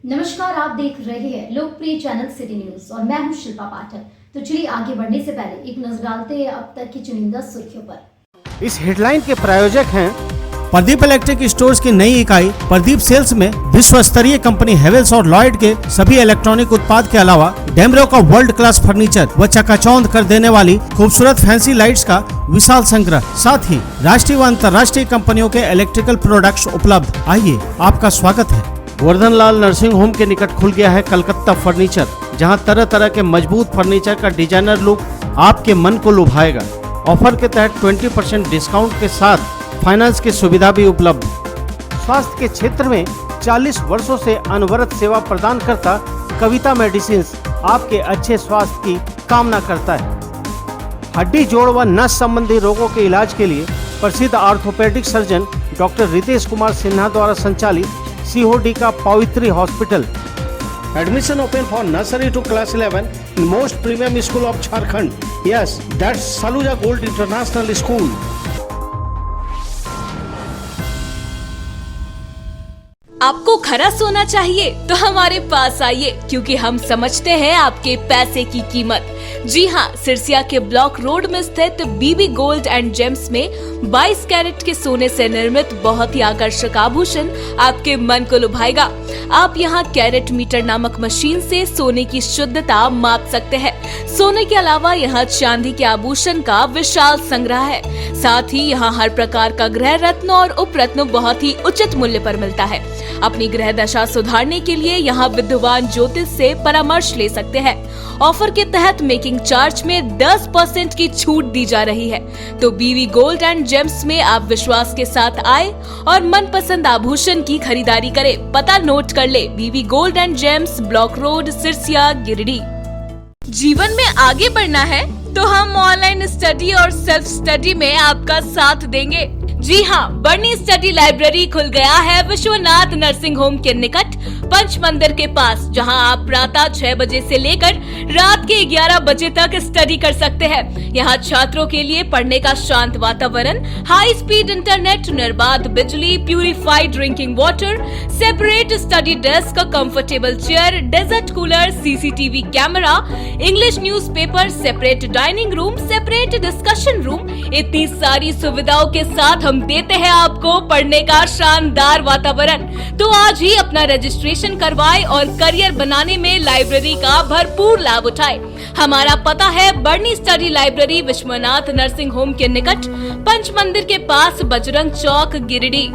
नमस्कार, आप देख रहे हैं लोकप्रिय चैनल सिटी न्यूज और मैं हूं शिल्पा पाठक। तो चलिए आगे बढ़ने से पहले एक नजर डालते हैं अब तक की चुनिंदा सुर्खियों पर। इस हेडलाइन के प्रायोजक हैं प्रदीप इलेक्ट्रिक स्टोर्स की नई इकाई प्रदीप सेल्स में विश्व स्तरीय कंपनी हेवेल्स और लॉयड के सभी इलेक्ट्रॉनिक उत्पाद के अलावा डेमरो का वर्ल्ड क्लास फर्नीचर व चकाचौंध कर देने वाली खूबसूरत फैंसी लाइट्स का विशाल संग्रह, साथ ही राष्ट्रीय व अंतर्राष्ट्रीय कंपनियों के इलेक्ट्रिकल प्रोडक्ट्स उपलब्ध। आइए, आपका स्वागत है। वर्धन लाल नर्सिंग होम के निकट खुल गया है कलकत्ता फर्नीचर, जहां तरह तरह के मजबूत फर्नीचर का डिजाइनर लुक आपके मन को लुभाएगा। ऑफर के तहत 20% डिस्काउंट के साथ फाइनेंस की सुविधा भी उपलब्ध। स्वास्थ्य के क्षेत्र में 40 वर्षों से अनवरत सेवा प्रदान करता कविता मेडिसिन आपके अच्छे स्वास्थ्य की कामना करता है। हड्डी, जोड़ व नस संबंधी रोगों के इलाज के लिए प्रसिद्ध orthopaedic surgeon doctor Ritesh Kumar Sinha द्वारा संचालित सीओडी का Pavitri hospital. Admission open for nursery to class 11 in most premium school of Jharkhand. Yes, that's Saluja Gold International School. आपको खरा सोना चाहिए तो हमारे पास आइए, क्योंकि हम समझते हैं आपके पैसे की कीमत। जी हाँ, सिरसिया के ब्लॉक रोड में स्थित बीबी गोल्ड एंड जेम्स में 22 कैरेट के सोने से निर्मित बहुत ही आकर्षक आभूषण आपके मन को लुभाएगा। आप यहाँ कैरेट मीटर नामक मशीन से सोने की शुद्धता माप सकते हैं। सोने के अलावा यहाँ चांदी के आभूषण का विशाल संग्रह है। साथ ही यहाँ हर प्रकार का गृह रत्न और उपरत्न बहुत ही उचित मूल्य पर मिलता है। अपनी गृह दशा सुधारने के लिए यहाँ विद्वान ज्योतिष से परामर्श ले सकते हैं। ऑफर के तहत मेकिंग चार्ज में 10% की छूट दी जा रही है। तो बीवी गोल्ड एंड जेम्स में आप विश्वास के साथ आए और मनपसंद आभूषण की खरीदारी करें। पता नोट कर ले, BV gold and gems, block road, Sirsia, Giridih. जीवन में आगे बढ़ना है तो हम ऑनलाइन स्टडी और सेल्फ स्टडी में आपका साथ देंगे। जी हाँ, बर्नी स्टडी लाइब्रेरी खुल गया है विश्वनाथ नर्सिंग होम के निकट पंच मंदिर के पास, जहां आप प्रातः 6 बजे से लेकर रात के 11 बजे तक स्टडी कर सकते हैं। यहाँ छात्रों के लिए पढ़ने का शांत वातावरण, हाई स्पीड इंटरनेट, निर्बाध बिजली, purified drinking water, separate study desk, comfortable chair, desert cooler, CCTV camera, English newspaper, separate dining room, separate discussion room, इतनी सारी सुविधाओं के साथ हम देते हैं आपको पढ़ने का शानदार वातावरण। तो आज ही अपना रजिस्ट्रेशन करवाएं और करियर बनाने में लाइब्रेरी का भरपूर लाभ उठाएं। हमारा पता है बर्नी study library, Vishwanath nursing home के निकट, पंच मंदिर के पास, बजरंग चौक, गिरिडीह।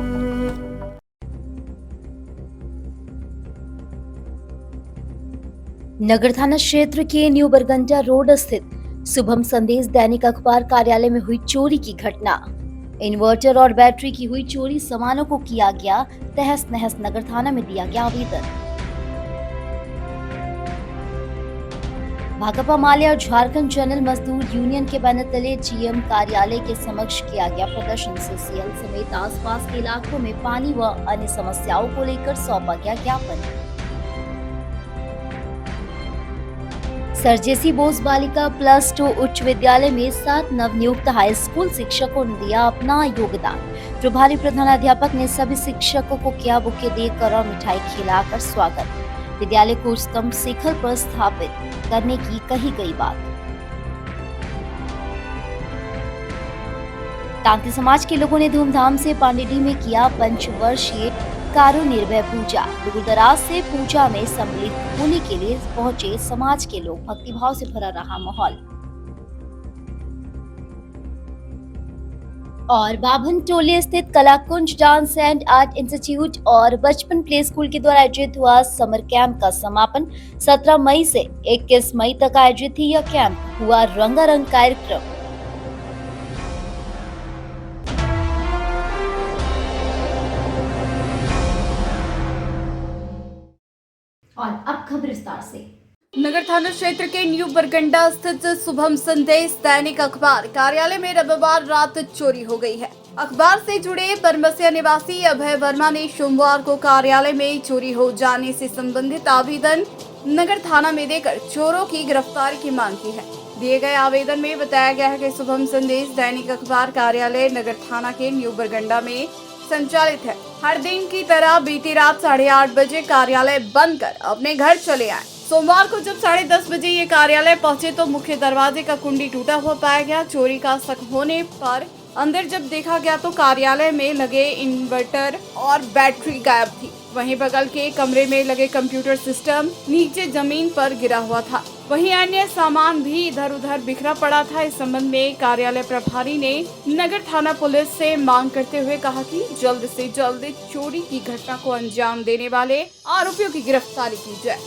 नगर थाना क्षेत्र के न्यू बरगंटा रोड स्थित शुभम संदेश दैनिक अखबार कार्यालय में हुई चोरी की घटना। इन्वर्टर और बैटरी की हुई चोरी, सामानों को किया गया तहस नहस, नगर थाना में दिया गया आवेदन। भाकपा माले और झारखंड जनरल मजदूर यूनियन के बैनर तले जीएम कार्यालय के समक्ष किया गया प्रदर्शन। सीसीएल समेत आसपास के इलाकों में पानी व अन्य समस्याओं को लेकर सौंपा गया ज्ञापन। सर जेसी बोस बालिका प्लस 2 उच्च विद्यालय में 7 नवनियुक्त हाई स्कूल शिक्षकों ने दिया अपना योगदान। प्रभारी प्रधानाध्यापक ने सभी शिक्षकों को किया बुके देकर और मिठाई खिलाकर स्वागत। विद्यालय को उच्चतम शिखर पर स्थापित करने की कही गई बात। तांती समाज के लोगों ने धूमधाम से पांडेडी में किया पंचवर्षीय कारो निर्भय पूजा। दूर दराज से पूजा में सम्मिलित होने के लिए पहुंचे समाज के लोग, भक्तिभाव से भरा रहा माहौल। और बाभन टोले स्थित Kalakunj dance and art institute और बचपन प्ले स्कूल के द्वारा आयोजित हुआ समर कैंप का समापन 17 मई से 21 मई तक आयोजित यह कैंप हुआ रंगारंग कार्यक्रम। और अब खबर विस्तार से। नगर थाना क्षेत्र के न्यू बरगंडा स्थित शुभम संदेश दैनिक अखबार कार्यालय में रविवार रात चोरी हो गई है। अखबार से जुड़े बरमसिया निवासी अभय वर्मा ने सोमवार को कार्यालय में चोरी हो जाने से संबंधित आवेदन नगर थाना में देकर चोरों की गिरफ्तारी की मांग की है। दिए गए आवेदन में बताया गया है कि शुभम संदेश दैनिक अखबार कार्यालय नगर थाना के न्यू बरगंडा में संचालित है। हर दिन की तरह बीती रात 8:30 बजे कार्यालय बंद कर अपने घर चले आए। सोमवार को जब 10:30 बजे ये कार्यालय पहुंचे तो मुख्य दरवाजे का कुंडी टूटा हुआ पाया गया। चोरी का शक होने पर अंदर जब देखा गया तो कार्यालय में लगे इन्वर्टर और बैटरी गायब थी। वहीं बगल के कमरे में लगे कंप्यूटर सिस्टम नीचे जमीन पर गिरा हुआ था। वहीं अन्य सामान भी इधर उधर बिखरा पड़ा था। इस संबंध में कार्यालय प्रभारी ने नगर थाना पुलिस से मांग करते हुए कहा कि जल्द से जल्द चोरी की घटना को अंजाम देने वाले आरोपियों की गिरफ्तारी की जाए।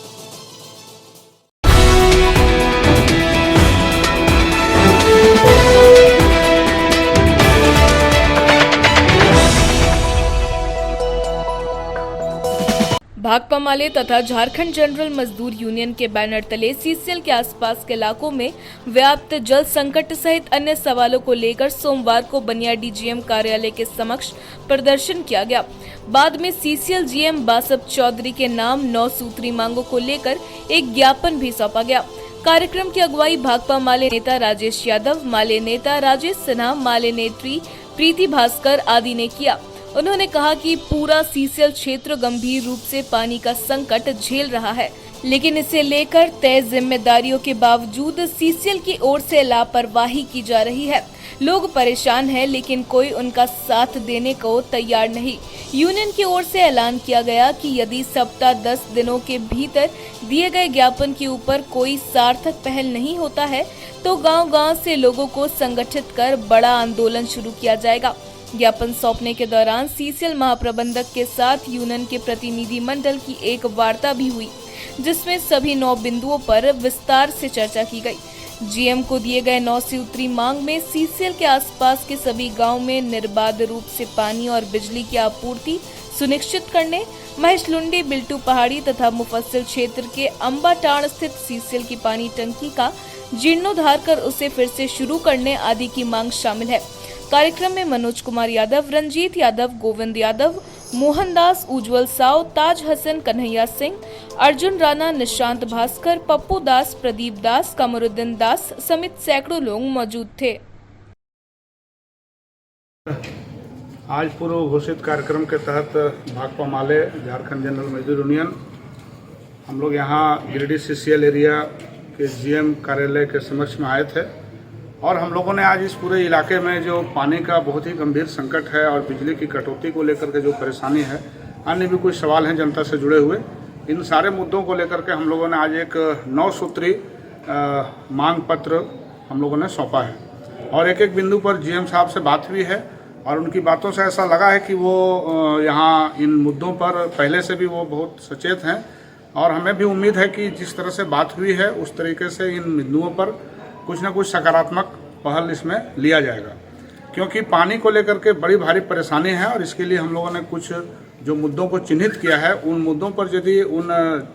भाकपा माले तथा झारखंड जनरल मजदूर यूनियन के बैनर तले सीसीएल के आसपास के इलाकों में व्याप्त जल संकट सहित अन्य सवालों को लेकर सोमवार को बनिया डीजीएम कार्यालय के समक्ष प्रदर्शन किया गया। बाद में सीसीएल जीएम बासप चौधरी के नाम 9 सूत्री मांगों को लेकर एक ज्ञापन भी सौंपा गया। कार्यक्रम की अगुवाई भाकपा माले नेता राजेश यादव, माले नेता राजेश सिन्हा, माले नेत्री प्रीति भास्कर आदि ने किया। उन्होंने कहा कि पूरा सीसीएल क्षेत्र गंभीर रूप से पानी का संकट झेल रहा है, लेकिन इसे लेकर तय जिम्मेदारियों के बावजूद सीसीएल की ओर से लापरवाही की जा रही है। लोग परेशान हैं, लेकिन कोई उनका साथ देने को तैयार नहीं। यूनियन की ओर से ऐलान किया गया कि यदि सप्ताह 10 दिनों के भीतर दिए गए ज्ञापन के ऊपर कोई सार्थक पहल नहीं होता है तो गांव-गांव से लोगों को संगठित कर बड़ा आंदोलन शुरू किया जाएगा। ज्ञापन सौंपने के दौरान सीसीएल महाप्रबंधक के साथ यूनियन के प्रतिनिधि मंडल की एक वार्ता भी हुई, जिसमें सभी 9 बिंदुओं पर विस्तार से चर्चा की गई। जीएम को दिए गए 9 सूत्री मांग में सीसीएल के आसपास के सभी गांव में निर्बाध रूप से पानी और बिजली की आपूर्ति सुनिश्चित करने, महेशलुंडी, बिल्टू पहाड़ी तथा मुफस्सिल क्षेत्र के अंबाटाड़ स्थित सीसीएल की पानी टंकी का जीर्णोद्धार कर उसे फिर से शुरू करने आदि की मांग शामिल है। कार्यक्रम में मनोज कुमार यादव, रंजीत यादव, गोविंद यादव, मोहनदास, उज्जवल साव, ताज हसन, कन्हैया सिंह, अर्जुन राणा, निशांत भास्कर, पप्पू दास, प्रदीप दास, कमरुद्दीन दास समेत सैकड़ों लोग मौजूद थे। आज पूर्व घोषित कार्यक्रम के तहत भाकपा माले झारखंड जनरल मजदूर यूनियन हम लोग यहाँ गिरिडीह सीसीएल एरिया के जीएम कार्यालय के समक्ष में आए थे और हम लोगों ने आज इस पूरे इलाके में जो पानी का बहुत ही गंभीर संकट है और बिजली की कटौती को लेकर के जो परेशानी है, अन्य भी कुछ सवाल हैं जनता से जुड़े हुए, इन सारे मुद्दों को लेकर के हम लोगों ने आज एक 9 सूत्री मांग पत्र हम लोगों ने सौंपा है और एक एक बिंदु पर जीएम साहब से बात हुई है और उनकी बातों से ऐसा लगा है कि वो यहाँ इन मुद्दों पर पहले से भी वो बहुत सचेत हैं और हमें भी उम्मीद है कि जिस तरह से बात हुई है उस तरीके से इन बिंदुओं पर कुछ ना कुछ सकारात्मक पहल इसमें लिया जाएगा, क्योंकि पानी को लेकर के बड़ी भारी परेशानी है और इसके लिए हम लोगों ने कुछ जो मुद्दों को चिन्हित किया है, उन मुद्दों पर यदि उन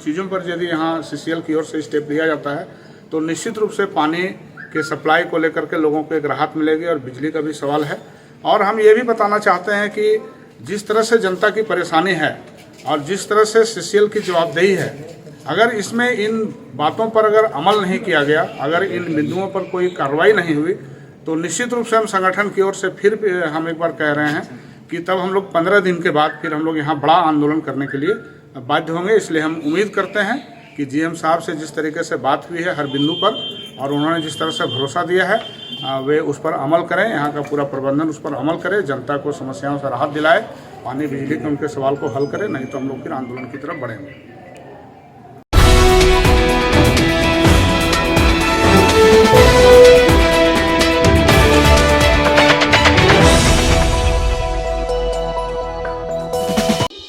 चीज़ों पर यदि यहाँ सीसीएल की ओर से स्टेप लिया जाता है तो निश्चित रूप से पानी के सप्लाई को लेकर के लोगों को एक राहत मिलेगी और बिजली का भी सवाल है। और हम ये भी बताना चाहते हैं कि जिस तरह से जनता की परेशानी है और जिस तरह से सीसीएल की जवाबदेही है, अगर इसमें इन बातों पर अगर अमल नहीं किया गया, अगर इन बिंदुओं पर कोई कार्रवाई नहीं हुई तो निश्चित रूप से हम संगठन की ओर से फिर हम एक बार कह रहे हैं कि तब हम लोग 15 दिन के बाद फिर हम लोग यहाँ बड़ा आंदोलन करने के लिए बाध्य होंगे। इसलिए हम उम्मीद करते हैं कि जीएम साहब से जिस तरीके से बात हुई है हर बिंदु पर और उन्होंने जिस तरह से भरोसा दिया है वे उस पर अमल करें, यहाँ का पूरा प्रबंधन उस पर अमल करे, जनता को समस्याओं से राहत दिलाए, पानी बिजली के उनके सवाल को हल करें, नहीं तो हम लोग फिर आंदोलन की तरफ बढ़ेंगे।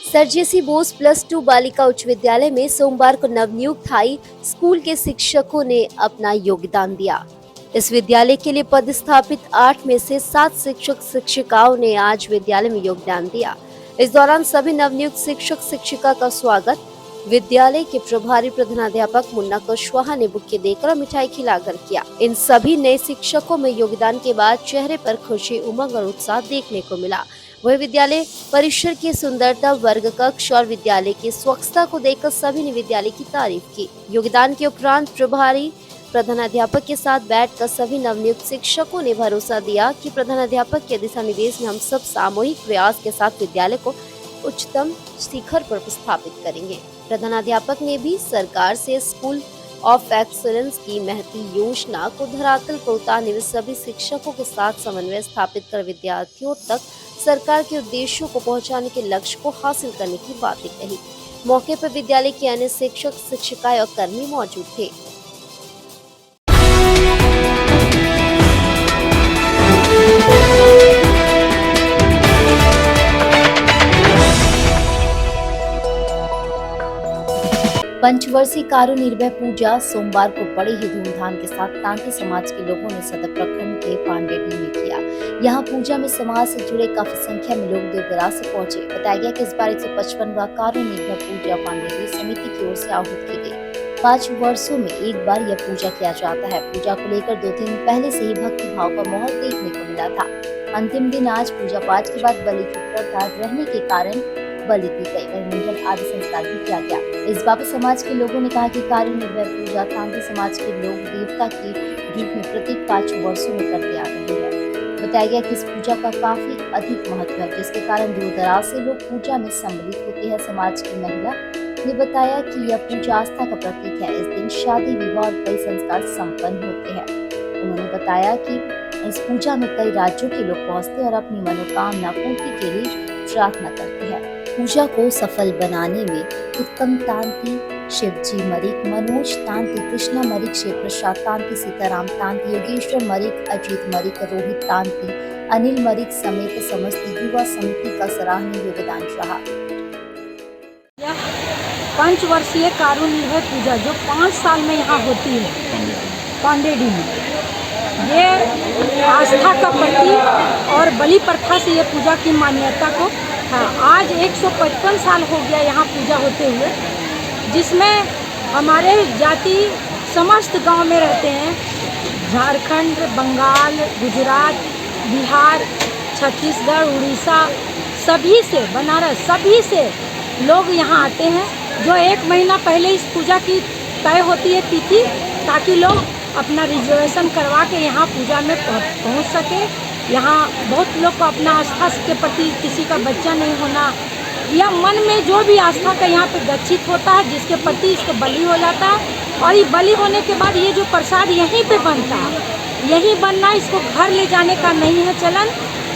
सर जेसी बोस +2 बालिका उच्च विद्यालय में सोमवार को नवनियुक्त हाई स्कूल के शिक्षकों ने अपना योगदान दिया। इस विद्यालय के लिए पदस्थापित 8 में से 7 शिक्षक शिक्षिकाओं ने आज विद्यालय में योगदान दिया। इस दौरान सभी नवनियुक्त शिक्षक शिक्षिका का स्वागत विद्यालय के प्रभारी प्रधानाध्यापक मुन्ना कुशवाहा ने बुके देकर और मिठाई खिलाकर किया। इन सभी नए शिक्षकों में योगदान के बाद चेहरे पर खुशी, उमंग और उत्साह देखने को मिला। वही विद्यालय परिसर की सुंदरता, वर्ग कक्ष और विद्यालय की स्वच्छता को देखकर सभी ने विद्यालय की तारीफ की। योगदान के उपरांत प्रभारी प्रधानाध्यापक के साथ बैठकर सभी नवनियुक्त शिक्षकों ने भरोसा दिया कि प्रधानाध्यापक के दिशा निर्देश में हम सब सामूहिक प्रयास के साथ विद्यालय को उच्चतम शिखर पर स्थापित करेंगे। प्रधानाध्यापक ने भी सरकार से स्कूल ऑफ एक्सीलेंस की महती योजना को धरातल पर उतारने में सभी शिक्षकों के साथ समन्वय स्थापित कर विद्यार्थियों तक सरकार के उद्देश्यों को पहुंचाने के लक्ष्य को हासिल करने की बातें कही। मौके पर विद्यालय के अन्य शिक्षक, शिक्षिकाएं और कर्मी मौजूद थे। पंचवर्षीय कारू निर्भय पूजा सोमवार को बड़े ही धूमधाम के साथ तांती समाज के लोगों ने सदर प्रखंड के पांडेडी में किया। यहाँ पूजा में समाज से जुड़े काफी संख्या में लोग दूर दराज से पहुंचे। बताया गया कि इस बार 155वां कारू निर्भय पूजा पांडेडी समिति की ओर से आहूत की गई। 5 वर्षों में एक बार यह पूजा किया जाता है। पूजा को लेकर 2 दिन पहले से ही भक्ति भाव का माहौल देखने को मिला था। अंतिम दिन आज पूजा पाठ के बाद बलि की प्रथा रहने के कारण बलि दी गई, वही मुंडन आदि संस्कार भी किया गया। इस बाबत समाज के लोगों ने कहा कि कारू निर्भय पूजा तांती समाज के लोग देवता के रूप में प्रत्येक 5 वर्षों में करते आ रहे हैं। बताया गया कि इस पूजा का काफी अधिक महत्व है, जिसके कारण दूर दराज से लोग पूजा में सम्मिलित होते हैं। समाज की महिला ने बताया कि यह पूजा आस्था का प्रतीक है। इस दिन शादी, विवाह और कई संस्कार संपन्न होते हैं। उन्होंने बताया कि इस पूजा में कई राज्यों के लोग पहुँचते और अपनी मनोकामना पूर्ति के लिए प्रार्थना करते हैं। पूजा को सफल बनाने में उत्तम तांती, शिवजी मरिक, मनोज तांती, कृष्णा मरिक, शिव प्रसाद तांती, सीताराम तांती, योगेश्वर मरिक, अजीत मरिक, रोहित तांती, अनिल मरिक समेत समस्त युवा समिति का सराहनीय योगदान रहा। यह 5 वर्षीय कारू निर्भय पूजा जो 5 साल में यहाँ होती है पांडेडी में, ये आस्था का प्रतीक और बलि प्रथा से ये पूजा की मान्यता को आज 155 साल हो गया यहाँ पूजा होते हुए, जिसमें हमारे जाति समस्त गांव में रहते हैं। झारखंड, बंगाल, गुजरात, बिहार, छत्तीसगढ़, उड़ीसा, सभी से, बनारस, सभी से लोग यहाँ आते हैं। जो 1 महीना पहले इस पूजा की तय होती है तिथि, ताकि लोग अपना रिजर्वेशन करवा के यहाँ पूजा में पहुँच सके। यहाँ बहुत लोग को अपना आस्था के प्रति, किसी का बच्चा नहीं होना या मन में जो भी आस्था का यहाँ पे गच्छित होता है, जिसके प्रति इसको बलि हो जाता है। और ये बलि होने के बाद ये जो प्रसाद यहीं पे बनता है, यहीं बनना, इसको घर ले जाने का नहीं है चलन।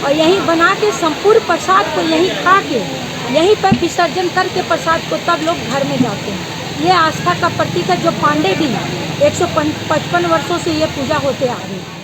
और यहीं बना के संपूर्ण प्रसाद को यहीं खा के यहीं पर विसर्जन करके प्रसाद को तब लोग घर में जाते हैं। ये आस्था का प्रतीक है जो पांडेडी 155 वर्षों से ये पूजा होते आ रही है।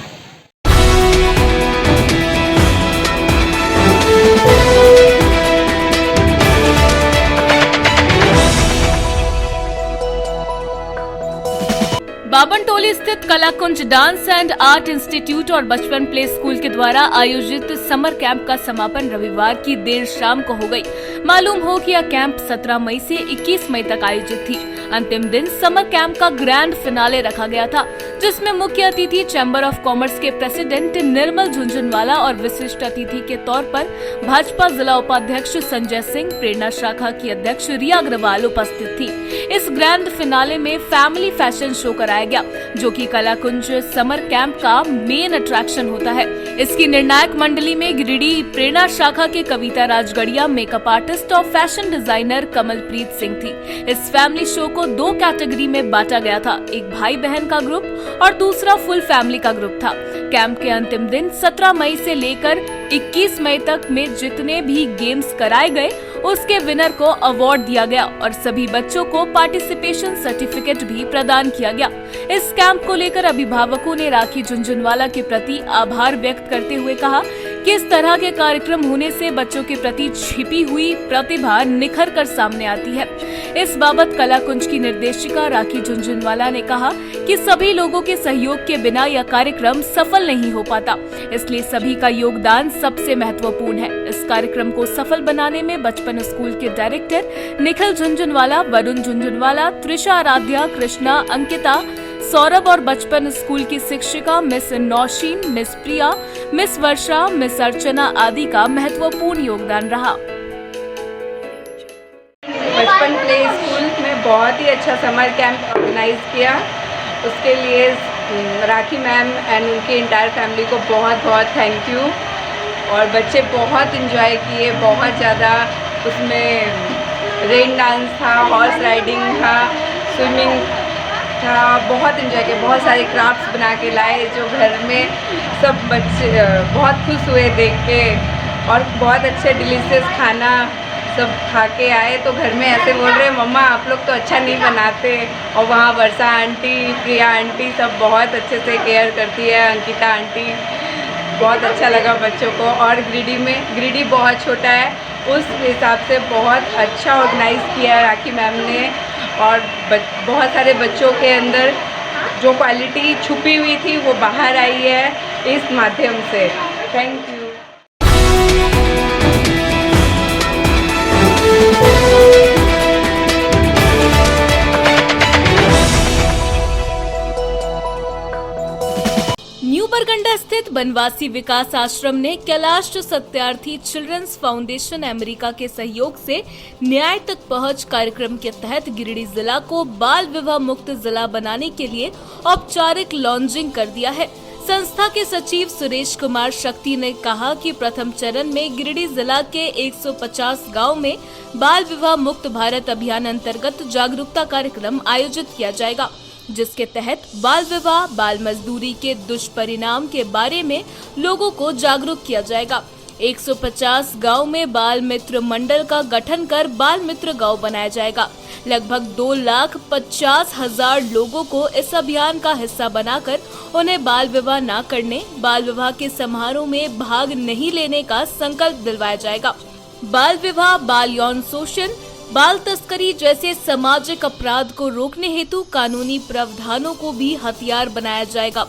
बाबनटोली स्थित Kalakunj dance and art institute और बचपन प्ले स्कूल के द्वारा आयोजित समर कैंप का समापन रविवार की देर शाम को हो गई। मालूम हो कि यह कैंप 17 मई से 21 मई तक आयोजित थी। अंतिम दिन समर कैंप का ग्रैंड फिनाले रखा गया था, जिसमें मुख्य अतिथि चैम्बर ऑफ कॉमर्स के प्रेसिडेंट निर्मल झुंझुनवाला और विशिष्ट अतिथि के तौर पर भाजपा जिला उपाध्यक्ष संजय सिंह, प्रेरणा शाखा की अध्यक्ष रिया अग्रवाल उपस्थित थी। इस ग्रैंड फिनाले में फैमिली फैशन शो कराया गया, जो कि कलाकुंज समर कैंप का मेन अट्रैक्शन होता है। इसकी निर्णायक मंडली में गिरिडीह प्रेरणा शाखा के कविता राजगढ़िया, मेकअप आर्टिस्ट और फैशन डिजाइनर कमलप्रीत सिंह थी। इस फैमिली शो को 2 कैटेगरी में बांटा गया था, एक भाई बहन का ग्रुप और दूसरा फुल फैमिली का ग्रुप था। कैंप के अंतिम दिन 17 मई से लेकर 21 मई तक में जितने भी गेम्स कराए गए, उसके विनर को अवार्ड दिया गया और सभी बच्चों को पार्टिसिपेशन सर्टिफिकेट भी प्रदान किया गया। इस कैंप को लेकर अभिभावकों ने राखी झुंझुनवाला के प्रति आभार व्यक्त करते हुए कहा कि इस तरह के कार्यक्रम होने से बच्चों के प्रति छिपी हुई प्रतिभा निखर कर सामने आती है। इस बाबत कलाकुंज की निर्देशिका राखी झुंझुनवाला ने कहा कि सभी लोगों के सहयोग के बिना यह कार्यक्रम सफल नहीं हो पाता, इसलिए सभी का योगदान सबसे महत्वपूर्ण है। इस कार्यक्रम को सफल बनाने में बचपन स्कूल के डायरेक्टर निखिल झुंझुनवाला, वरुण झुंझुनवाला, त्रिशा आराध्या, कृष्णा, अंकिता, सौरभ और बचपन स्कूल की शिक्षिका मिस नौशीन, मिस प्रिया, मिस वर्षा, मिस अर्चना आदि का महत्वपूर्ण योगदान रहा। बचपन प्ले स्कूल में बहुत ही अच्छा समर कैंप ऑर्गेनाइज किया उसके लिए राखी मैम एंड उनकी इंटायर फैमिली को बहुत बहुत थैंक यू। और बच्चे बहुत इन्जॉय किए, बहुत ज़्यादा। उसमें रेन डांस था, हॉर्स राइडिंग था, स्विमिंग था, बहुत इन्जॉय किया। बहुत सारे क्राफ्ट्स बना के लाए जो घर में सब बच्चे बहुत खुश हुए देख के। और बहुत अच्छे डिलीशियस खाना सब खा के आए तो घर में ऐसे बोल रहे मम्मा आप लोग तो अच्छा नहीं बनाते। और वहाँ वर्षा आंटी, प्रिया आंटी सब बहुत अच्छे से केयर करती है, अंकिता आंटी। बहुत अच्छा लगा बच्चों को। और ग्रिडी बहुत छोटा है, उस हिसाब से बहुत अच्छा ऑर्गेनाइज़ किया है राखी मैम ने। और बहुत सारे बच्चों के अंदर जो क्वालिटी छुपी हुई थी वो बाहर आई है इस माध्यम से। Thank you. न्यू बरगंडा स्थित बनवासी विकास आश्रम ने Kailash Satyarthi children's foundation America के सहयोग से न्याय तक पहुंच कार्यक्रम के तहत गिरिडीह जिला को बाल विवाह मुक्त जिला बनाने के लिए औपचारिक लॉन्चिंग कर दिया है। संस्था के सचिव सुरेश कुमार शक्ति ने कहा कि प्रथम चरण में गिरिडीह जिला के 150 गांव में बाल विवाह मुक्त भारत अभियान अंतर्गत जागरूकता कार्यक्रम आयोजित किया जाएगा, जिसके तहत बाल विवाह, बाल मजदूरी के दुष्परिणाम के बारे में लोगों को जागरूक किया जाएगा। 150 गांव में बाल मित्र मंडल का गठन कर बाल मित्र गांव बनाया जाएगा। लगभग 2,50,000 लोगों को इस अभियान का हिस्सा बनाकर उन्हें बाल विवाह न करने, बाल विवाह के समारोह में भाग नहीं लेने का संकल्प दिलवाया जाएगा। बाल विवाह, बाल यौन शोषण, बाल तस्करी जैसे सामाजिक अपराध को रोकने हेतु कानूनी प्रावधानों को भी हथियार बनाया जाएगा।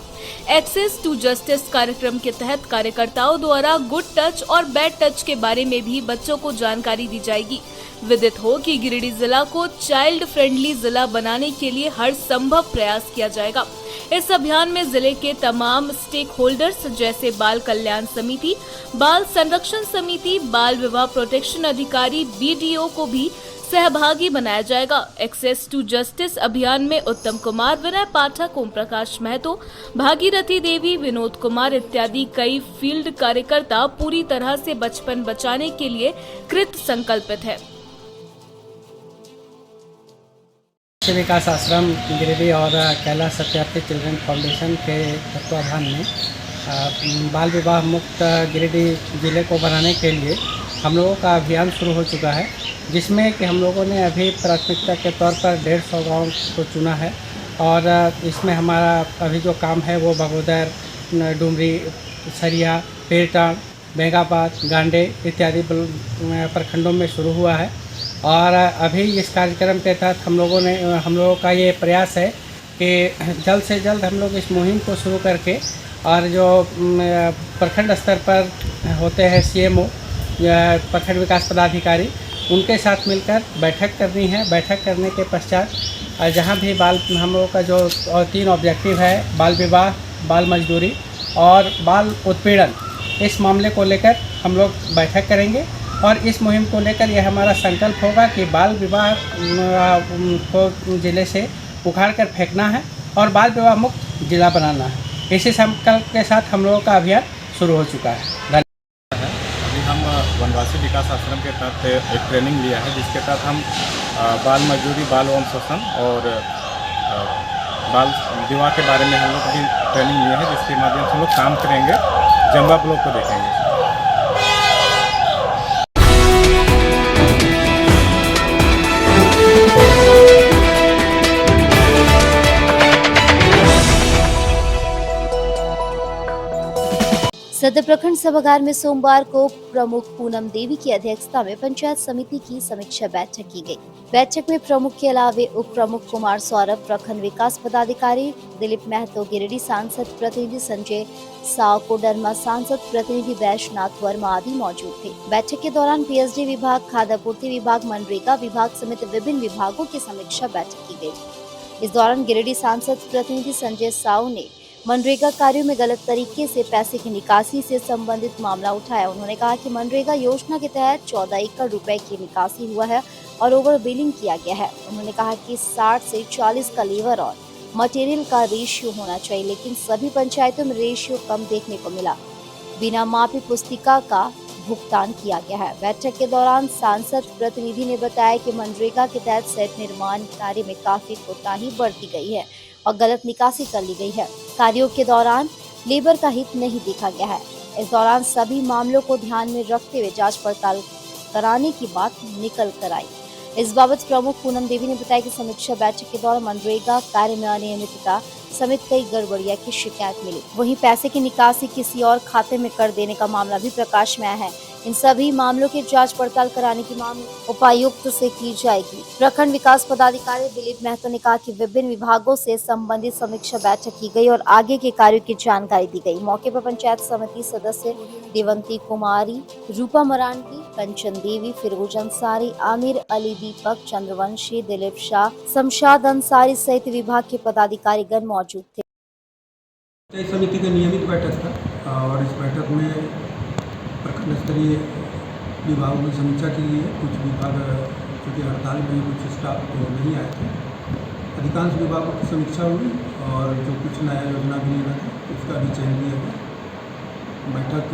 एक्सेस टू जस्टिस कार्यक्रम के तहत कार्यकर्ताओं द्वारा गुड टच और बैड टच के बारे में भी बच्चों को जानकारी दी जाएगी। विदित हो कि गिरिडीह जिला को चाइल्ड फ्रेंडली जिला बनाने के लिए हर संभव प्रयास किया जाएगा। इस अभियान में जिले के तमाम स्टेक होल्डर्स जैसे बाल कल्याण समिति, बाल संरक्षण समिति, बाल विवाह प्रोटेक्शन अधिकारी, BDO को भी सहभागी बनाया जाएगा। एक्सेस टू जस्टिस अभियान में उत्तम कुमार, विनय पाठक, ओम प्रकाश महतो, भागीरथी देवी, विनोद कुमार इत्यादि कई फील्ड कार्यकर्ता पूरी तरह से बचपन बचाने के लिए कृत संकल्पित है। विकास आश्रम गिरिडीह और कैलाश सत्यार्थी चिल्ड्रन फाउंडेशन के तत्वाधान में बाल विवाह मुक्त गिरिडीह जिले को बनाने के लिए हम लोगों का अभियान शुरू हो चुका है, जिसमें कि हम लोगों ने अभी प्राथमिकता के तौर पर 150 गाँव को चुना है। और इसमें हमारा अभी जो काम है वो बगोदर, डुमरी, सरिया, पेरटान, बेंगाबाद, गांडे इत्यादि प्रखंडों में शुरू हुआ है। और अभी इस कार्यक्रम के तहत हम लोगों का ये प्रयास है कि जल्द से जल्द हम लोग इस मुहिम को शुरू करके और जो प्रखंड स्तर पर होते हैं CMO या प्रखंड विकास पदाधिकारी, उनके साथ मिलकर बैठक करनी है। बैठक करने के पश्चात जहाँ भी हम लोगों का जो 3 ऑब्जेक्टिव है, बाल विवाह, बाल मजदूरी और बाल उत्पीड़न, इस मामले को लेकर हम लोग बैठक करेंगे। और इस मुहिम को लेकर यह हमारा संकल्प होगा कि बाल विवाह को जिले से उखाड़ कर फेंकना है और बाल विवाह मुक्त जिला बनाना है। इसी संकल्प के साथ हम लोगों का अभियान शुरू हो चुका है। अभी हम वनवासी विकास आश्रम के तहत एक ट्रेनिंग लिया है, जिसके तहत हम बाल मजदूरी, बाल यौन शोषण और बाल विवाह के बारे में हम लोग भी ट्रेनिंग लिए हैं, जिसके माध्यम से हम लोग काम करेंगे, जंगा ब्लॉक को देखेंगे। सदर प्रखंड सभागार में सोमवार को प्रमुख पूनम देवी की अध्यक्षता में पंचायत समिति की समीक्षा बैठक की गई। बैठक में प्रमुख के अलावे उप प्रमुख कुमार सौरभ, प्रखंड विकास पदाधिकारी दिलीप महतो, गिरिडीह सांसद प्रतिनिधि संजय साव, कोडरमा सांसद प्रतिनिधि वैश्वनाथ वर्मा आदि मौजूद थे। बैठक के दौरान PSD विभाग, खाद्य आपूर्ति विभाग, मनरेगा विभाग समेत विभिन्न विभागों की समीक्षा बैठक की गई। इस दौरान गिरिडीह सांसद प्रतिनिधि संजय साव ने मनरेगा कार्यों में गलत तरीके से पैसे की निकासी से संबंधित मामला उठाया। उन्होंने कहा कि मनरेगा योजना के तहत 14 एकड़ रुपए की निकासी हुआ है और ओवर बिलिंग किया गया है। उन्होंने कहा कि 60 से 40 का लीवर और मटेरियल का रेशियो होना चाहिए, लेकिन सभी पंचायतों में रेशियो कम देखने को मिला। बिना मापी पुस्तिका का भुगतान किया गया है। बैठक के दौरान सांसद प्रतिनिधि ने बताया कि मनरेगा के तहत सेट निर्माण कार्य में काफी कोताही बरती गई है और गलत निकासी कर ली गई है। कार्यों के दौरान लेबर का हित नहीं देखा गया है। इस दौरान सभी मामलों को ध्यान में रखते हुए जांच पड़ताल कराने की बात निकल कर आई। इस बाबत प्रमुख पूनम देवी ने बताया कि समीक्षा बैठक के दौरान मनरेगा कार्य में अनियमितता समेत कई गड़बड़ियां की शिकायत मिली। वहीं पैसे की निकासी किसी और खाते में कर देने का मामला भी प्रकाश में आया है। इन सभी मामलों की जांच पड़ताल कराने की मांग उपायुक्त से की जाएगी। प्रखंड विकास पदाधिकारी दिलीप महतो ने कहा कि विभिन्न विभागों से संबंधित समीक्षा बैठक की गई और आगे के कार्यों की जानकारी दी गई। मौके पर पंचायत समिति सदस्य देवंती कुमारी, रूपा मरांडी, कंचन देवी, फिरोज अंसारी, आमिर अली, दीपक चंद्रवंशी, दिलीप शाह, शमशाद अंसारी सहित विभाग के पदाधिकारीगण मौजूद थे। पंचायत समिति की नियमित बैठक था और इस बैठक में प्रखंड स्तरीय विभागों की समीक्षा की गई है। कुछ विभाग चूँकि हड़ताल में कुछ स्टाफ तो नहीं आए थे, अधिकांश विभागों की समीक्षा हुई और जो कुछ नया योजना भी लेना था उसका भी चयन किया गया। बैठक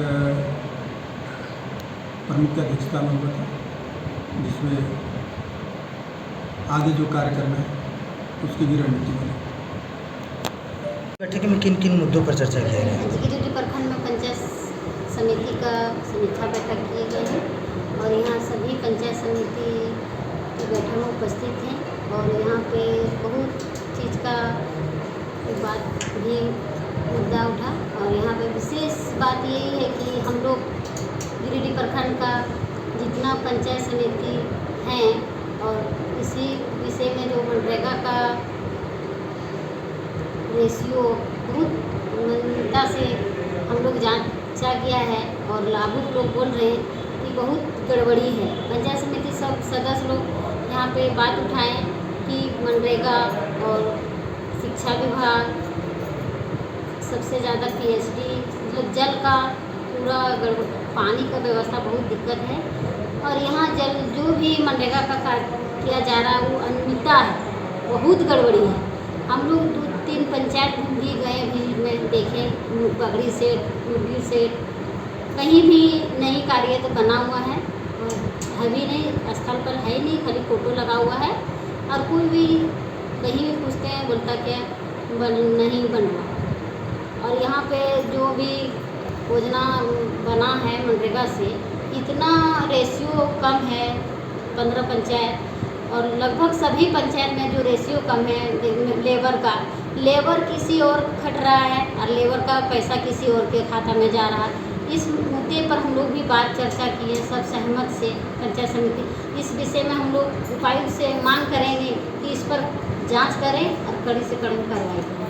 प्रमुख की अध्यक्षता में हुआ था, जिसमें आगे जो कार्य करना है उसकी भी रणनीति बनी। बैठक में किन किन मुद्दों पर चर्चा किया गया? गिरिडीह प्रखंड में पंचायत समिति का समीक्षा बैठक किए गए हैं और यहाँ सभी पंचायत समिति की बैठक में उपस्थित हैं और यहाँ पे बहुत चीज़ का बात भी मुद्दा उठा और यहाँ पे विशेष बात यही है कि हम लोग गिरिडीह प्रखंड का जितना पंचायत समिति हैं और इसी विषय में जो मनरेगा का रेशियो बहुत मान्यता से हम लोग जांचा गया है और लाभुक लोग बोल रहे हैं कि बहुत गड़बड़ी है। पंचायत समिति सब सदस्य लोग यहाँ पे बात उठाएं कि मनरेगा और शिक्षा विभाग सबसे ज़्यादा पीएचडी मतलब जल का पूरा पानी का व्यवस्था बहुत दिक्कत है और यहाँ जल जो भी मनरेगा का कार्य किया जा रहा है वो अनियमितता है, बहुत गड़बड़ी है। हम लोग 2-3 पंचायत भी गए भी में देखे पगड़ी सेट, मुर्गी सेट, कहीं भी नहीं कार्य तो बना हुआ है और है भी नहीं, स्थल पर है नहीं, खाली फोटो लगा हुआ है और कोई भी कहीं भी पूछते हैं बोलता क्या नहीं बन रहा। और यहाँ पे जो भी योजना बना है मनरेगा से इतना रेशियो कम है 15 पंचायत और लगभग सभी पंचायत में जो रेशियो कम है लेबर किसी और खट रहा है और लेबर का पैसा किसी और के खाता में जा रहा है। इस मुद्दे पर हम लोग भी बात चर्चा की है सब सहमत से पंचायत समिति। इस विषय में हम लोग उपायुक्त से मांग करेंगे कि इस पर जांच करें और कड़ी से कड़ी कार्रवाई करें।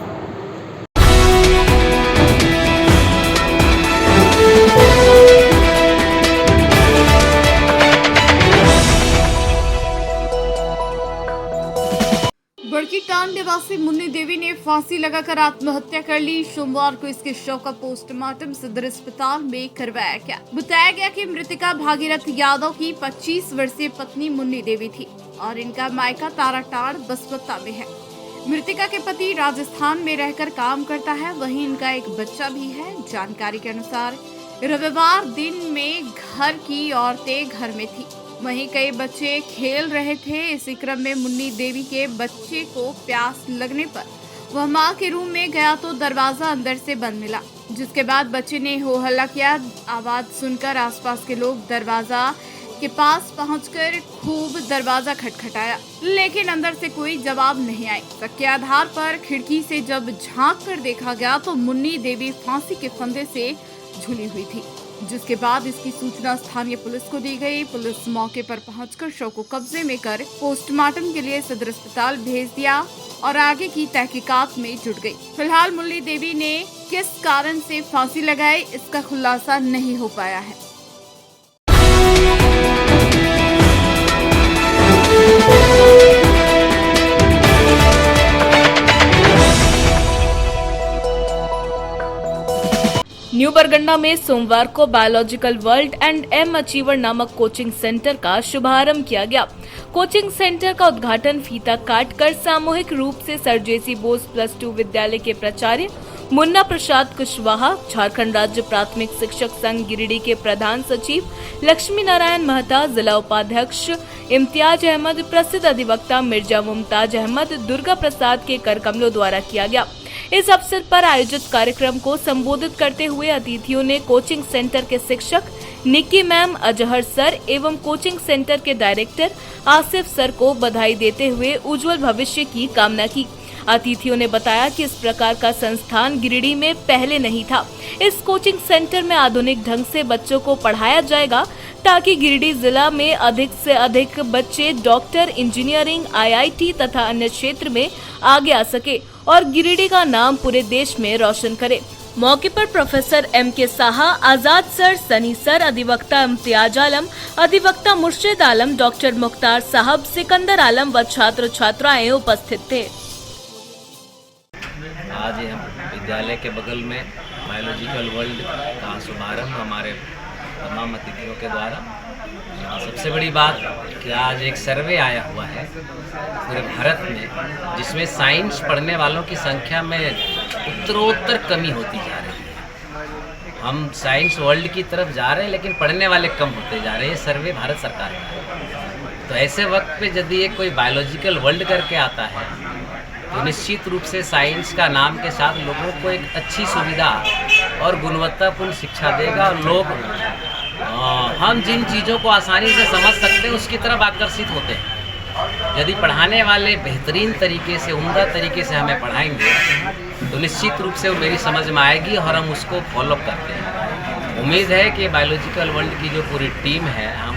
बड़की टांड निवासी मुन्नी देवी ने फांसी लगाकर आत्महत्या कर ली। सोमवार को इसके शव का पोस्टमार्टम सदर अस्पताल में करवाया गया। बताया गया कि मृतका भागीरथ यादव की 25 वर्षीय पत्नी मुन्नी देवी थी और इनका मायका ताराटाड़ बसवत्ता में है। मृतका के पति राजस्थान में रहकर काम करता है, वहीं इनका एक बच्चा भी है। जानकारी के अनुसार रविवार दिन में घर की औरतें घर में थी, वहीं कई बच्चे खेल रहे थे। इसी क्रम में मुन्नी देवी के बच्चे को प्यास लगने पर वह मां के रूम में गया तो दरवाजा अंदर से बंद मिला, जिसके बाद बच्चे ने हो हल्ला किया। आवाज सुनकर आसपास के लोग दरवाजा के पास पहुंचकर खूब दरवाजा खटखटाया, लेकिन अंदर से कोई जवाब नहीं आई। शक के आधार पर खिड़की से जब झांक कर देखा गया तो मुन्नी देवी फांसी के फंदे से झुली हुई थी, जिसके बाद इसकी सूचना स्थानीय पुलिस को दी गई। पुलिस मौके पर पहुंचकर शव को कब्जे में कर पोस्टमार्टम के लिए सदर अस्पताल भेज दिया और आगे की तहकीकात में जुट गई। फिलहाल मुन्नी देवी ने किस कारण से फांसी लगाई इसका खुलासा नहीं हो पाया है। न्यू बरगंडा में सोमवार को biological world and aim achiever नामक कोचिंग सेंटर का शुभारंभ किया गया। कोचिंग सेंटर का उद्घाटन फीता काटकर सामूहिक रूप से सर जेसी बोस +2 विद्यालय के प्राचार्य मुन्ना प्रसाद कुशवाहा, झारखंड राज्य प्राथमिक शिक्षक संघ गिरिडीह के प्रधान सचिव लक्ष्मी नारायण महता, जिला उपाध्यक्ष इम्तियाज अहमद, प्रसिद्ध अधिवक्ता मिर्जा मुमताज अहमद, दुर्गा प्रसाद के करकमलों द्वारा किया गया। इस अवसर पर आयोजित कार्यक्रम को संबोधित करते हुए अतिथियों ने कोचिंग सेंटर के शिक्षक निक्की मैम, अजहर सर एवं कोचिंग सेंटर के डायरेक्टर आसिफ सर को बधाई देते हुए उज्जवल भविष्य की कामना की। अतिथियों ने बताया कि इस प्रकार का संस्थान गिरिडीह में पहले नहीं था। इस कोचिंग सेंटर में आधुनिक ढंग से बच्चों को पढ़ाया जाएगा ताकि गिरिडीह जिला में अधिक से अधिक बच्चे डॉक्टर, इंजीनियरिंग, IIT तथा अन्य क्षेत्र में आगे आ सके और गिरिडीह का नाम पूरे देश में रोशन करे। मौके पर प्रोफेसर MK साहा, आजाद सर, सनी सर, अधिवक्ता इम्तियाज आलम, अधिवक्ता मुर्शिद आलम, डॉक्टर मुख्तार साहब, सिकंदर आलम व छात्र छात्राएं उपस्थित थे। आज हम विद्यालय के बगल में बायोलॉजिकल वर्ल्ड का शुभारंभ हमारे तमाम अतिथियों के द्वारा। सबसे बड़ी बात कि आज एक सर्वे आया हुआ है पूरे भारत में, जिसमें साइंस पढ़ने वालों की संख्या में उत्तरोत्तर कमी होती जा रही है। हम साइंस वर्ल्ड की तरफ जा रहे हैं लेकिन पढ़ने वाले कम होते जा रहे हैं। ये सर्वे भारत सरकार का है। तो ऐसे वक्त पे यदि ये कोई बायोलॉजिकल वर्ल्ड करके आता है तो निश्चित रूप से साइंस का नाम के साथ लोगों को एक अच्छी सुविधा और गुणवत्तापूर्ण शिक्षा देगा और लोग हम जिन चीज़ों को आसानी से समझ सकते हैं उसकी तरफ आकर्षित होते हैं। यदि पढ़ाने वाले बेहतरीन तरीके से, उम्दा तरीके से हमें पढ़ाएंगे तो निश्चित रूप से वो मेरी समझ में आएगी और हम उसको फॉलो करते हैं। उम्मीद है कि बायोलॉजिकल वर्ल्ड की जो पूरी टीम है, हम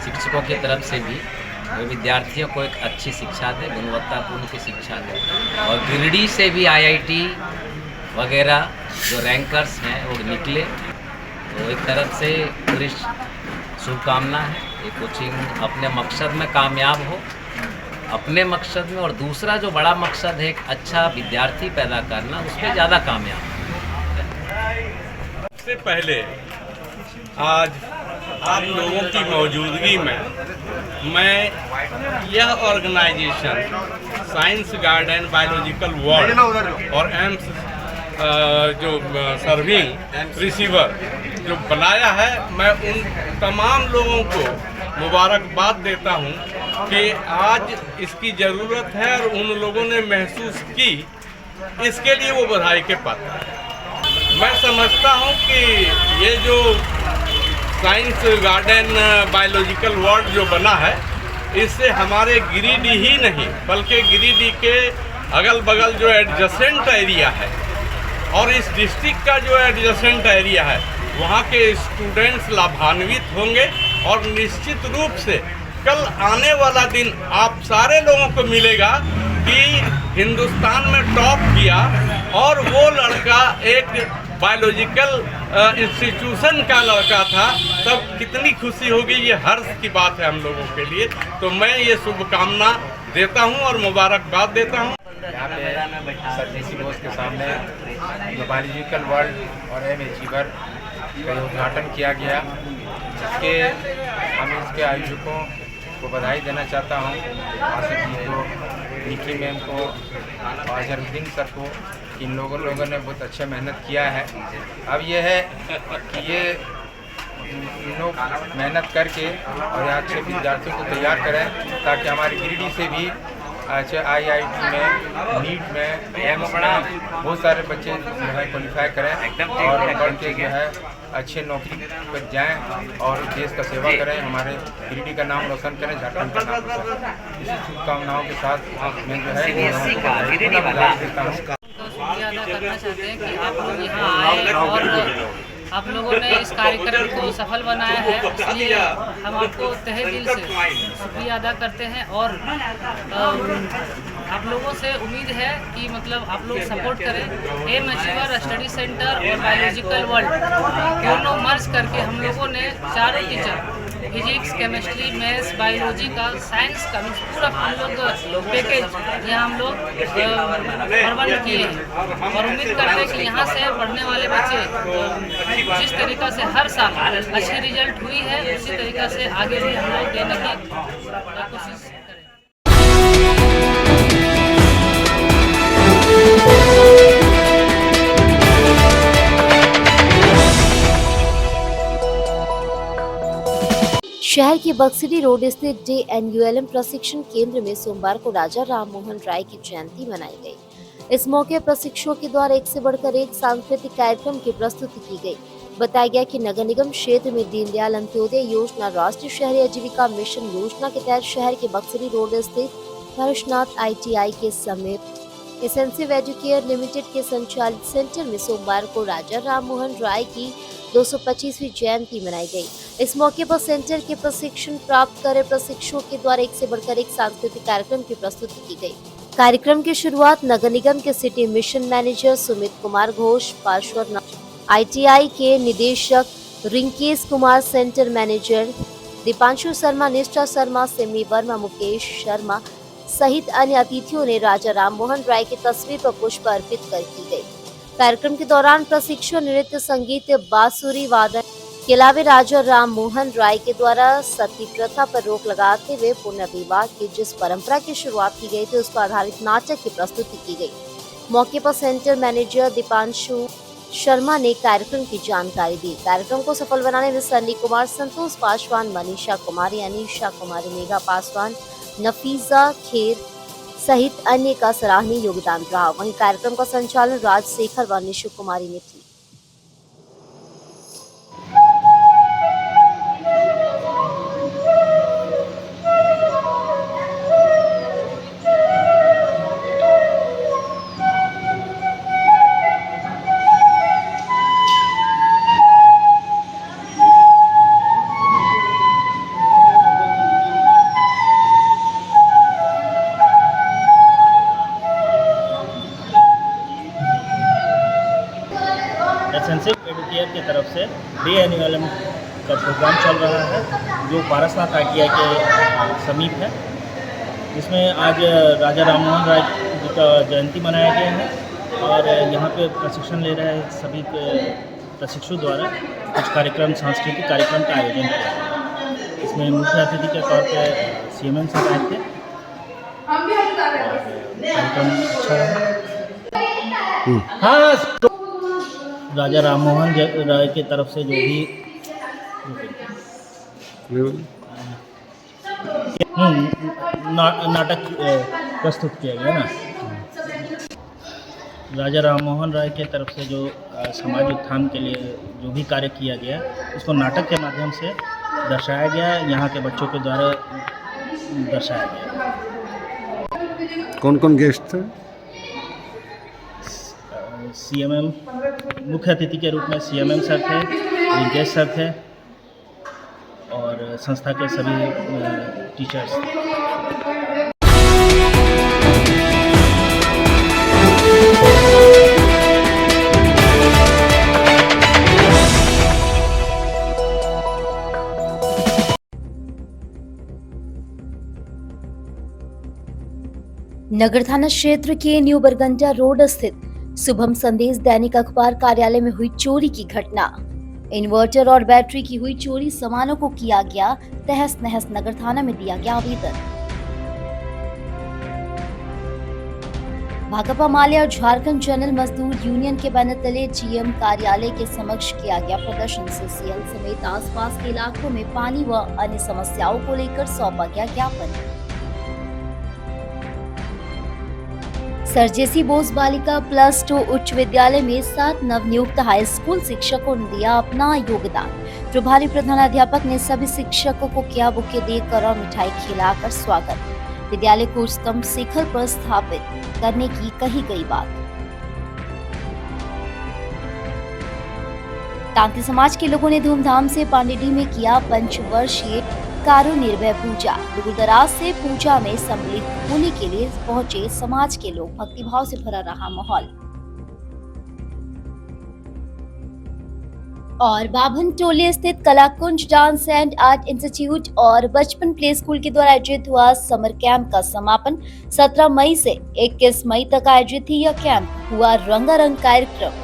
शिक्षकों की तरफ से भी वो विद्यार्थियों को एक अच्छी शिक्षा दे, गुणवत्तापूर्ण की शिक्षा दे और गिरिडीह से भी IIT वगैरह जो रैंकर्स हैं वो निकले। तो एक तरफ से पूरी शुभकामना है ये कोचिंग अपने मकसद में कामयाब हो, अपने मकसद में, और दूसरा जो बड़ा मकसद है एक अच्छा विद्यार्थी पैदा करना, उस पर ज़्यादा कामयाब हो। सबसे पहले आज आप लोगों की मौजूदगी में मैं यह organisation science garden biological world और एम्स जो सर्विंग रिसीवर जो बनाया है, मैं उन तमाम लोगों को मुबारकबाद देता हूं कि आज इसकी ज़रूरत है और उन लोगों ने महसूस की, इसके लिए वो बधाई के पात्र हैं। मैं समझता हूं कि ये जो साइंस गार्डन बायोलॉजिकल वर्ल्ड जो बना है, इससे हमारे गिरिडीह ही नहीं बल्कि गिरिडीह के अगल बगल जो एडजेसेंट एरिया है और इस डिस्ट्रिक्ट का जो एडजेसेंट एरिया है, वहाँ के स्टूडेंट्स लाभान्वित होंगे और निश्चित रूप से कल आने वाला दिन आप सारे लोगों को मिलेगा कि हिंदुस्तान में टॉप किया और वो लड़का एक बायोलॉजिकल इंस्टीट्यूशन का लड़का था। तब कितनी खुशी होगी, ये हर्ष की बात है हम लोगों के लिए। तो मैं ये शुभकामना देता हूँ और मुबारकबाद देता हूँ। यहाँ पे सर जेसी बोस के सामने बायोलॉजिकल वर्ल्ड और एम अचीवर का उद्घाटन किया गया, जिसके हम इसके आयोजकों को बधाई देना चाहता हूँ, आसिफ जी को, निकी मैम को और अजहरुद्दीन सर को। इन लोगों ने बहुत अच्छा मेहनत किया है। अब ये है कि ये इन लोग मेहनत करके और अच्छे विद्यार्थियों को तैयार करें ताकि हमारे गिरिडीह से भी अच्छे IIT में, नीट में, एम्स में बहुत सारे बच्चे जो है क्वालिफाई करें और बढ़ के जो है अच्छे नौकरी पर जाएं और देश का सेवा करें, हमारे गिरिडीह का नाम रोशन करें, झारखंड का नाम रोशन करें। इसी शुभकामनाओं के साथ मैं जो है बधाई देता हूँ। शुक्रिया अदा करना चाहते हैं कि आप लोग यहाँ आए और आप लोगों ने इस कार्यक्रम को सफल बनाया है, इसलिए हम आपको तहे दिल से शुक्रिया अदा करते हैं। और आप लोगों से उम्मीद है कि मतलब आप लोग सपोर्ट करें। एम अचीवर स्टडी सेंटर और बायोलॉजिकल वर्ल्ड दोनों मर्ज करके हम लोगों ने चारों teacher physics, chemistry, maths, biology का, साइंस का पूरा हम लोग पैकेज यहाँ हम लोग प्रबंध किए हैं और उम्मीद करते हैं कि यहाँ से पढ़ने वाले बच्चे जिस तरीक़ा से हर साल अच्छी रिजल्ट हुई है उसी तरीक़ा से आगे भी हम लोग देने की कोशिश करें। शहर के बक्सरी रोड स्थित JNULM प्रशिक्षण केंद्र में सोमवार को राजा राम मोहन राय की जयंती मनाई गई। इस मौके प्रशिक्षुओं के द्वारा एक से बढ़कर एक सांस्कृतिक कार्यक्रम की प्रस्तुति की गई। बताया गया कि नगर निगम क्षेत्र में दीनदयाल अंत्योदय योजना, राष्ट्रीय शहरी आजीविका मिशन योजना के तहत शहर के बक्सरी रोड स्थित हर्षनाथ ITI के समीप एसेंसिव एजुकेयर लिमिटेड के संचालित सेंटर में सोमवार को राजा राम मोहन राय की 225वीं जयंती मनाई गई। इस मौके पर सेंटर के प्रशिक्षण प्राप्त कर प्रशिक्षुओं के द्वारा एक से बढ़कर एक सांस्कृतिक कार्यक्रम की प्रस्तुति की गई। कार्यक्रम की शुरुआत नगर निगम के city mission manager Sumit Kumar Ghosh, Parshvanath ITI के निदेशक रिंकेश कुमार, सेंटर मैनेजर दीपांशु शर्मा, निष्ठा शर्मा, सिमी वर्मा, मुकेश शर्मा सहित अन्य अतिथियों ने राजा राम मोहन राय की तस्वीर पर पुष्प अर्पित कर की गई। कार्यक्रम के दौरान प्रशिक्षु नृत्य, संगीत, बांसुरी वादन के अलावा राजा राम मोहन राय के द्वारा सती प्रथा पर रोक लगाते हुए पुनर्विवाह की जिस परंपरा की शुरुआत की गई थी उस पर आधारित नाटक की प्रस्तुति की गई। मौके पर सेंटर मैनेजर दीपांशु शर्मा ने कार्यक्रम की जानकारी दी। कार्यक्रम को सफल बनाने में सन्नी कुमार, संतोष पासवान, मनीषा कुमारी, अनीशा कुमारी, मेघा पासवान, नफीजा खेर सहित अन्य का सराहनीय योगदान रहा। वहीं कार्यक्रम का संचालन राजशेखर व निशु कुमारी ने की। एसेंसिव एजुकेयर की तरफ से JNULM का प्रोग्राम चल रहा है जो पारसनाथ ITI के समीप है, जिसमें आज राजा राम मोहन राय जी का जयंती मनाया गया है और यहाँ पे प्रशिक्षण ले रहे सभी प्रशिक्षु द्वारा कुछ कार्यक्रम, सांस्कृतिक कार्यक्रम का आयोजन किया गया। इसमें मुख्य अतिथि के तौर पर CMM साहब आए थे। कार्यक्रम अच्छा रहा। हाँ, राजा राम मोहन राय की तरफ से जो भी नाटक प्रस्तुत किया गया ना, राजा राम मोहन राय के तरफ से जो समाज उत्थान के लिए जो भी कार्य किया गया उसको नाटक के माध्यम से दर्शाया गया, यहाँ के बच्चों के द्वारा दर्शाया गया। कौन कौन गेस्ट थे? CMM मुख्य अतिथि के रूप में CMM सर थे, रिंकेश सर थे और संस्था के सभी टीचर्स थे। नगर थाना क्षेत्र के न्यू बरगंडा रोड स्थित शुभम संदेश दैनिक अखबार कार्यालय में हुई चोरी की घटना। इन्वर्टर और बैटरी की हुई चोरी, सामानों को किया गया तहस नहस, नगर थाना में दिया गया आवेदन। भाकपा माले और झारखंड जनरल मजदूर यूनियन के बैनर तले GM कार्यालय के समक्ष किया गया प्रदर्शन। CCL समेत आसपास के इलाकों में पानी व अन्य समस्याओं को लेकर सौंपा गया ज्ञापन। सर JC बोस बालिका +2 उच्च विद्यालय में 7 नवनियुक्त हाई स्कूल शिक्षकों ने दिया अपना योगदान। प्रभारी प्रधानाध्यापक ने सभी शिक्षकों को किया बुके देकर और मिठाई खिलाकर स्वागत। विद्यालय को उच्चतम शिखर पर स्थापित करने की कही गई बात। तांती समाज के लोगों ने धूमधाम से पांडेडी में किया पंचवर्षीय कारो निर्भय पूजा। दूर दराज से पूजा में सम्मिलित होने के लिए पहुंचे समाज के लोग। भक्तिभाव से भरा रहा माहौल। और बाभन टोली स्थित Kalakunj dance and art institute और बचपन प्ले स्कूल के द्वारा आयोजित हुआ समर कैंप का समापन 17 मई से 21 मई तक आयोजित थी। यह कैंप हुआ रंगारंग कार्यक्रम।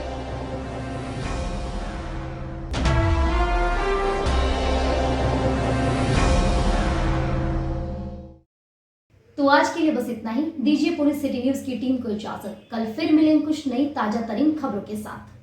तो आज के लिए बस इतना ही। दीजिए पुलिस सिटी न्यूज की टीम को इजाजत। कल फिर मिलेंगे कुछ नई ताजा तरीन खबरों के साथ।